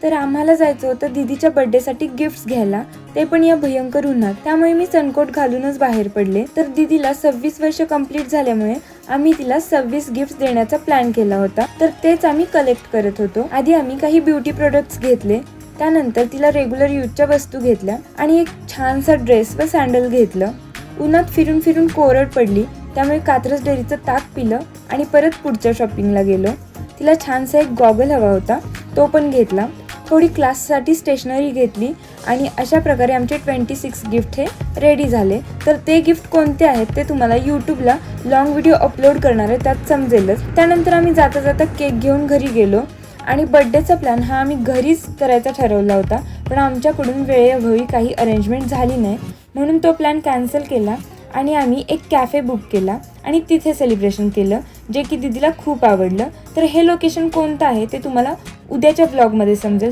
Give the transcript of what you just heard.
तर आम्हाला जायचं होतं दीदीच्या बर्थडेसाठी गिफ्ट्स घ्यायला, ते पण या भयंकर उन्हात. त्यामुळे मी सनकोट घालूनच बाहेर पडले. तर दीदीला 26 वर्ष कंप्लीट झाल्यामुळे आम्ही तिला 26 गिफ्ट्स देण्याचा प्लॅन केला होता. तर तेच आम्ही कलेक्ट करत होतो. आधी आम्ही काही ब्युटी प्रोडक्ट्स घेतले, त्यानंतर तिला रेग्युलर यूजच्या वस्तू घेतल्या आणि एक छानसा ड्रेस व सँडल घेतलं. उन्हात फिरून फिरून कोरड पडली, त्यामुळे कात्रज डेअरीचं ताक पिलं आणि परत पुढच्या शॉपिंगला गेलो. तिला छानसा एक गॉगल हवा होता, तो पण घेतला. थोडी क्लाससाठी स्टेशनरी घेतली आणि अशा प्रकारे आमचे 26 गिफ्ट हे रेडी झाले. तर ते गिफ्ट कोणते आहेत ते तुम्हाला यूट्यूबला लॉंग व्हिडिओ अपलोड करणार आहे, त्यात समजेलच. त्यानंतर आम्ही जाता जाता केक घेऊन घरी गेलो आणि बर्थडेचा प्लॅन हा आम्ही घरीच करायचा ठरवला होता, पण आमच्याकडून वेळेअभावी काही अरेंजमेंट झाली नाही, म्हणून तो प्लॅन कॅन्सल केला आणि आम्ही एक कॅफे बुक केला आणि तिथे सेलिब्रेशन केलं, जे की दीदीला खूप आवडलं. तर हे लोकेशन कोणतं आहे ते तुम्हाला उद्याच्या ब्लॉगमध्ये समजेल.